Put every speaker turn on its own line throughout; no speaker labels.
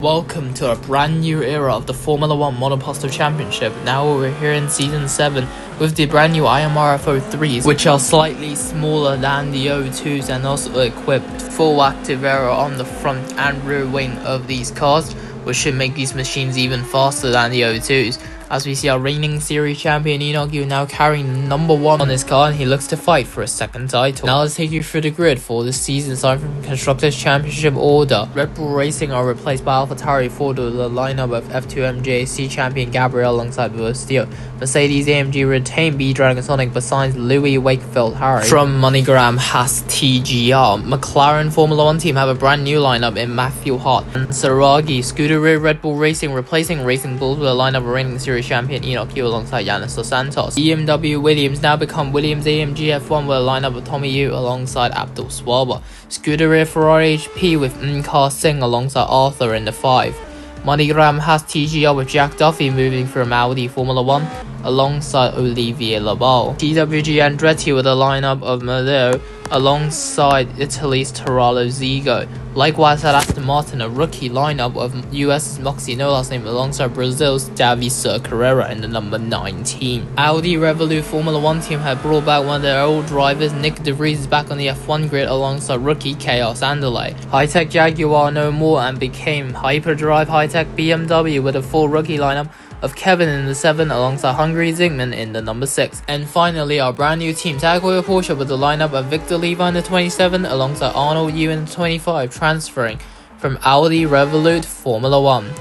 Welcome to a brand new era of the Formula 1 Monoposto Championship. Now we're here in Season 7 with the brand new IMR F03s, which are slightly smaller than the O2s and also equipped full active aero on the front and rear wing of these cars, which should make these machines even faster than the O2s. As we see our reigning series champion Enoch Yu now carrying number 1 on his car, and he looks to fight for a second title. Now let's take you through the grid for this season, starting from Constructors Championship order. Red Bull Racing are replaced by AlphaTauri Ford with the lineup of F.1.M.C champion Gabriel alongside Verstio. Mercedes AMG retain B-Dragon Sonic besides Louis Wakefield Harry. From MoneyGram Haas TGR, McLaren Formula 1 team have a brand new lineup in Matthew Hart and Saragi. Scuderia Red Bull Racing replacing Racing Bulls with a lineup of reigning series champion Enoch Yu alongside Yanis Dos Santos. BMW Williams now become Williams AMG F1 with a lineup of Tommy Yu alongside Abdul Swaba. Scuderia Ferrari HP with F.1.M.C Singh alongside Arthur in the 5. MoneyGram has TGR with Jack Duffy moving from Audi Formula 1 alongside Olivier Labal. TWG Andretti with a lineup of Medeo alongside Italy's Tarallo Zigo. Likewise at Aston Martin, a rookie lineup of US's Moxie no last name alongside Brazil's Davi Carrera in the number 19. Audi Revolut Formula 1 team had brought back one of their old drivers. Nick De Vries is back on the F1 grid alongside rookie Chaos Anderley. High-Tech Jaguar no more and became Hyperdrive High-Tech BMW with a full rookie lineup of Kevin in the 7 alongside Hungary Zygmunt in the number 6. And finally our brand new team Tag Heuer Porsche with the lineup of Victor Levi in the 27 alongside Arnold Yu in the 25, transferring from Audi Revolut Formula 1.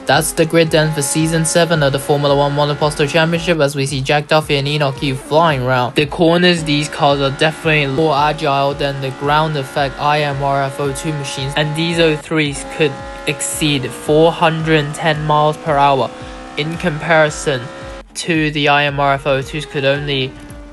That's the grid then for Season 7 of the Formula 1 Monoposto Championship, as we see Jack Duffy and Enoch Yu flying around. The corners, these cars are definitely more agile than the ground effect IMR F02 machines, and these O3s could exceed 410 miles per hour. In comparison to the IMR F02s could only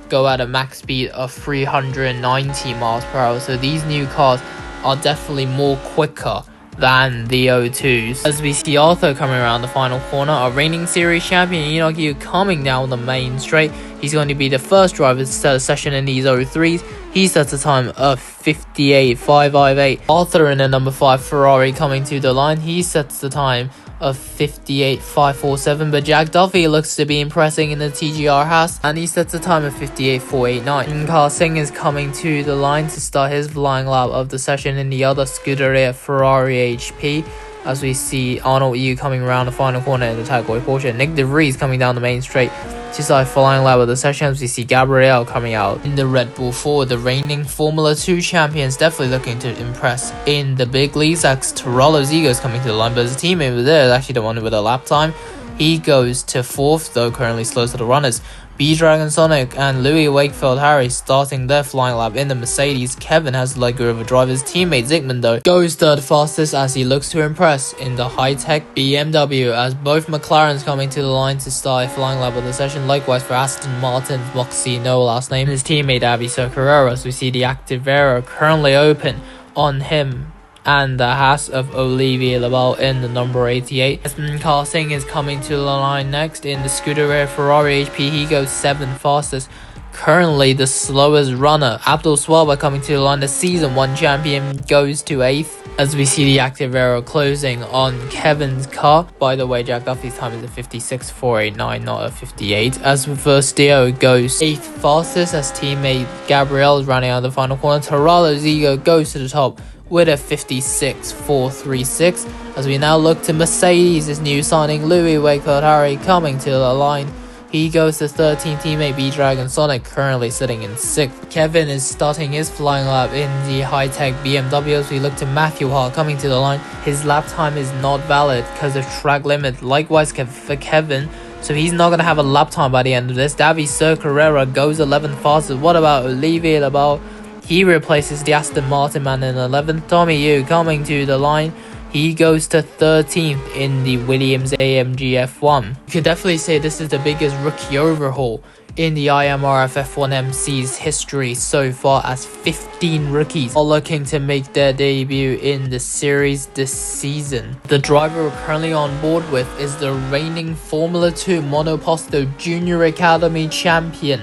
go at a max speed of 390 miles per hour. So these new cars are definitely more quicker than the O2s. As we see Arthur coming around the final corner, our reigning series champion Enoch Yu coming down the main straight. He's going to be the first driver to set a session in these O3s. He sets a time of 58.558. Arthur in the number 5 Ferrari coming to the line. He sets the time of 58.547, but Jack Duffy looks to be impressing in the TGR Haas, and he sets a time of 58.489. F.1.M.C Singh is coming to the line to start his flying lap of the session in the other Scuderia Ferrari HP, as we see Arnold Yu coming around the final corner in the Tag Heuer Porsche. Nick De Vries coming down the main straight to start flying lap of the session, as we see Gabriel coming out in the Red Bull 4. The reigning Formula 2 champions definitely looking to impress in the big leagues. Tarallo Zigo is coming to the line, but his teammate over there is actually the one with a lap time. He goes to 4th, though currently slow to the runners. B-Dragon Sonic and Louis Wakefield Harry starting their flying lap in the Mercedes. Kevin has the leg of a driver. His teammate Zygmunt though goes third fastest as he looks to impress in the high-tech BMW, as both McLarens coming to the line to start a flying lap of the session. Likewise for Aston Martin's Moxie no last name, his teammate Davi Carrera, as we see the active aero currently open on him and the Haas of Olivier Labal in the number 88. F.1.M.C Singh is coming to the line next in the Scuderia Ferrari HP. He goes 7th fastest, currently the slowest runner. Abdul Swaba coming to the line, the Season 1 champion, goes to 8th, as we see the active aero closing on Kevin's car. By the way, Jack Duffy's time is a 56.489, not a 58. As Verstio goes 8th fastest, as teammate Gabriel is running out of the final corner. Tarallo Zigo goes to the top with a 56.436, as we now look to Mercedes' new signing Louis Wakefield Harry coming to the line. He goes to 13th, teammate B-Dragon Sonic currently sitting in 6th. Kevin is starting his flying lap in the high-tech BMW, as we look to Matthew Hart coming to the line. His lap time is not valid because of track limit. Likewise for Kevin, so he's not going to have a lap time by the end of this. Davi Carrera goes 11th fastest. What about Olivier Labal? He replaces the Aston Martin man in 11th. Tommy Yu coming to the line. He goes to 13th in the Williams AMG F1. You could definitely say this is the biggest rookie overhaul in the IMR F.1.M.C's history so far, as 15 rookies are looking to make their debut in the series this season. The driver we're currently on board with is the reigning Formula 2 Monoposto Junior Academy champion,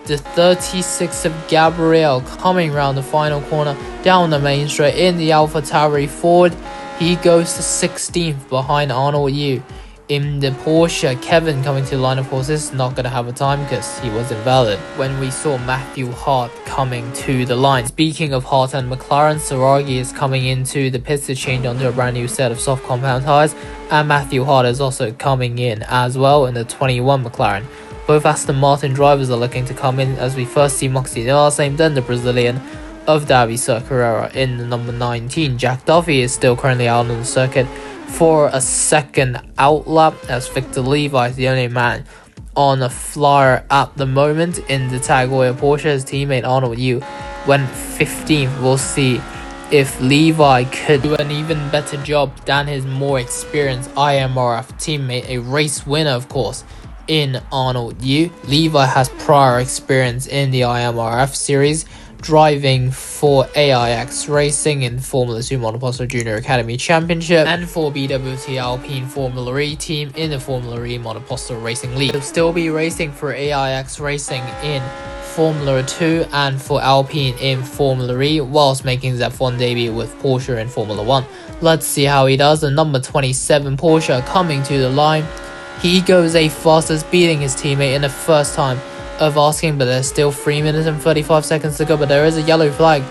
the 36 of Gabriel, coming around the final corner down the main straight in the AlphaTauri Ford. He goes to 16th behind Arnold Yu. In the Porsche, Kevin coming to the line, of course, is not going to have a time because he was invalid. When we saw Matthew Hart coming to the line. Speaking of Hart and McLaren, Saragi is coming into the pits to change onto a brand new set of soft compound tyres, and Matthew Hart is also coming in as well in the 21 McLaren. Both Aston Martin drivers are looking to come in as we first see Moxie Noah, same then the Brazilian of Davi Carrera in the number 19. Jack Duffy is still currently out on the circuit for a second out lap, as Victor Levi is the only man on a flyer at the moment in the Tag Heuer Porsche. His teammate Arnold Yu went 15th. We'll see if Levi could do an even better job than his more experienced IMRF teammate, a race winner of course in Arnold Yu. Levi has prior experience in the IMRF series, driving for AIX Racing in Formula 2 Monoposto Junior Academy Championship and for BWT Alpine Formula E team in the Formula E Monoposto Racing League. He'll still be racing for AIX Racing in Formula 2 and for Alpine in Formula E, whilst making his F1 debut with Porsche in Formula 1. Let's see how he does. The number 27 Porsche coming to the line. He goes a fastest, beating his teammate in the first time of asking, but there's still 3 minutes and 35 seconds to go. But there is a yellow flag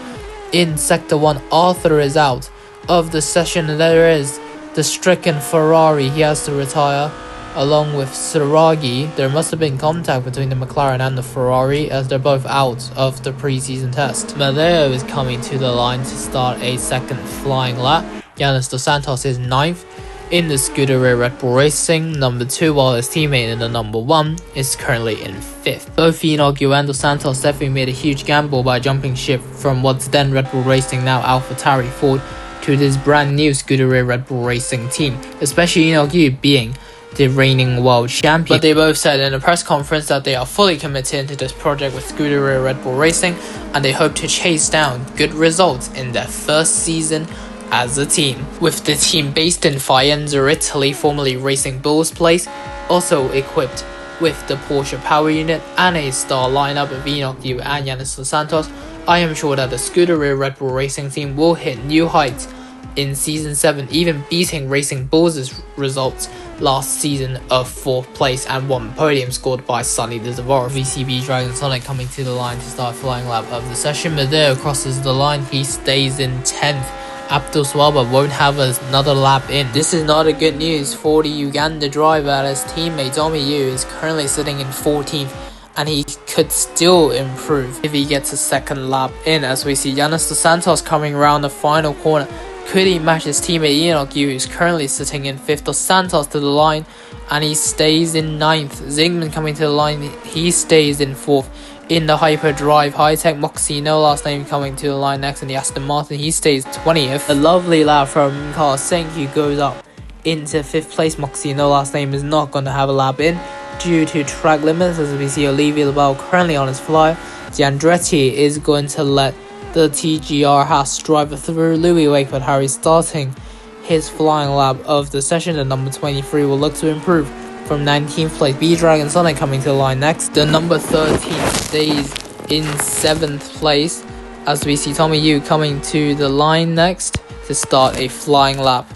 in Sector 1. Arthur is out of the session, and there is the stricken Ferrari. He has to retire along with Saragi. There must have been contact between the McLaren and the Ferrari as they're both out of the preseason test. Madeo is coming to the line to start a second flying lap. Yanis Dos Santos is 9th in the Scuderia Red Bull Racing, number 2, while his teammate in the number 1 is currently in 5th. Both Enoch Yu and Dos Santos definitely made a huge gamble by jumping ship from what's then Red Bull Racing, now AlphaTauri Ford, to this brand new Scuderia Red Bull Racing team, especially Enoch Yu being the reigning world champion. But they both said in a press conference that they are fully committed to this project with Scuderia Red Bull Racing, and they hope to chase down good results in their first season as a team. With the team based in Faenza, Italy, formerly Racing Bull's place, also equipped with the Porsche power unit and a star lineup of Enoch Yu and Yanis Dos Santos, I am sure that the Scuderia Red Bull Racing team will hit new heights in Season 7, even beating Racing Bull's results last season of 4th place and 1 podium scored by Sonny Dezavorov. VCB Dragon Sonic coming to the line to start flying lap of the session. Madeo crosses the line, he stays in 10th. Abdul Swaba won't have another lap in. This is not a good news for the Uganda driver, as his teammate Tommy Yu is currently sitting in 14th, and he could still improve if he gets a second lap in, as we see Yanis Dos Santos coming around the final corner. Could he match his teammate Enoch Yu, who's currently sitting in 5th? Dos Santos to the line, and he stays in 9th. Zingman coming to the line, he stays in 4th. In the Hyperdrive High-Tech, Moxie, no last name, coming to the line next in the Aston Martin, he stays 20th. A lovely lap from Carl Singh, who goes up into 5th place. Moxie, no last name, is not going to have a lap in due to track limits, as we see Olivier Lebel currently on his flyer. Giandretti is going to let the TGR Haas driver through. Louis Wakeford Harry starting his flying lap of the session. The number 23 will look to improve from 19th place. B-Dragon Sonic coming to the line next. The number 13 stays in 7th place, as we see Tommy Yu coming to the line next to start a flying lap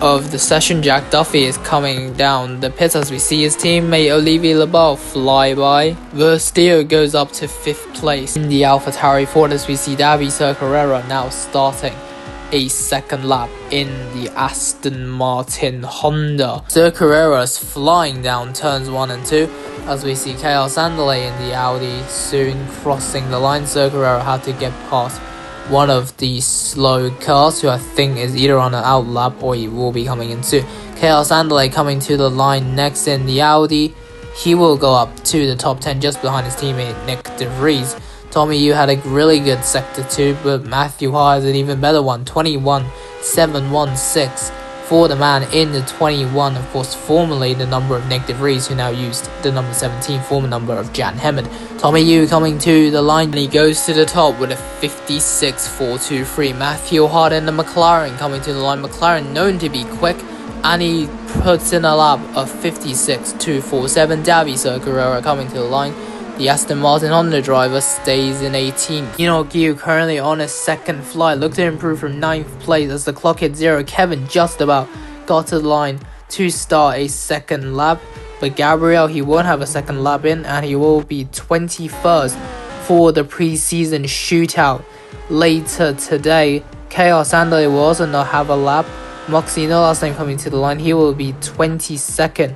of the session. Jack Duffy is coming down the pits, as we see his teammate Olivier Lebel fly by. Versteo goes up to 5th place in the AlphaTauri Ford, as we see Davi Carrera now starting a second lap in the Aston Martin Honda. Sir Carrera's flying down turns 1 and 2, as we see KL Sandalay in the Audi soon crossing the line. Sir Carrera had to get past one of the slow cars, who I think is either on an out lap or he will be coming in soon. KL Sandalay coming to the line next in the Audi. He will go up to the top 10 just behind his teammate Nick De Vries. Tommy Yu had a really good Sector 2, but Matthew Ha has an even better one, 21.716 for the man in the 21, of course, formerly the number of Nick De Vries, who now used the number 17, former number of Jan Hemmond. Tommy Yu coming to the line, and he goes to the top with a 56.423. Matthew Hart in the McLaren coming to the line. McLaren known to be quick, and he puts in a lap of 56.247. Davi Carrera coming to the line. The Aston Martin Honda driver stays in 18th. Enoch Yu currently on his second flight, looked to improve from 9th place as the clock hit 0. Kevin just about got to the line to start a second lap, but Gabriel, he won't have a second lap in, and he will be 21st for the preseason shootout later today. Chaos Andale will also not have a lap. Moxie, no last time coming to the line, he will be 22nd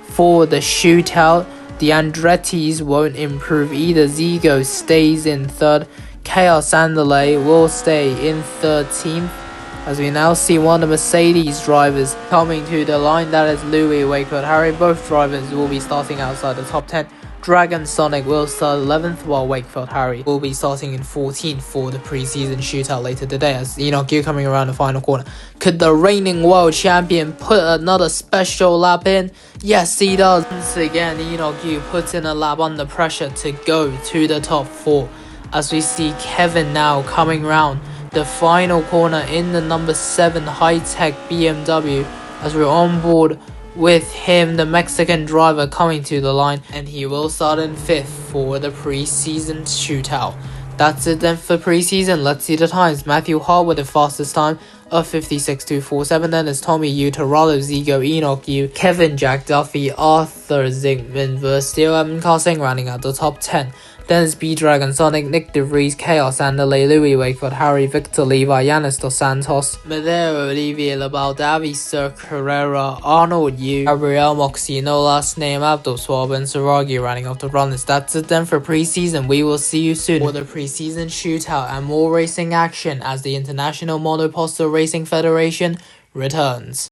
for the shootout. The Andretti's won't improve either. Zigo stays in 3rd. Chaos Andale will stay in 13th. As we now see one of the Mercedes drivers coming to the line, that is Louis Wakefield Harry. Both drivers will be starting outside the top 10. Dragon Sonic will start 11th, while Wakefield Harry will be starting in 14th for the preseason shootout later today. As Enoch Yu coming around the final corner. Could the reigning world champion put another special lap in? Yes, he does. Once again, Enoch Yu puts in a lap under pressure to go to the top 4. As we see Kevin now coming round the final corner in the number 7 high-tech BMW, as we're on board with him, the Mexican driver, coming to the line, and he will start in 5th for the preseason shootout. That's it then for preseason. Let's see the times. Matthew Hart with the fastest time of 56.247. Then it's Tommy Yu, Torado, Zigo, Enoch Yu, Kevin, Jack Duffy, Arthur Zygmunt, Versteel, and Carson rounding out the top 10. Then it's B-Dragon, Sonic, Nick DeVries, Chaos Andale, Louis Wakefield Harry, Victor Levi, Yanis Dos Santos, Madero, Olivier Labal, Davi, Sir Carrera, Arnold Yu, Gabriel, Moxie, no last name, Abdul Swab, and Saragi running off the runners. That's it then for preseason. We will see you soon for the preseason shootout and more racing action as the International Monoposto Racing Federation returns.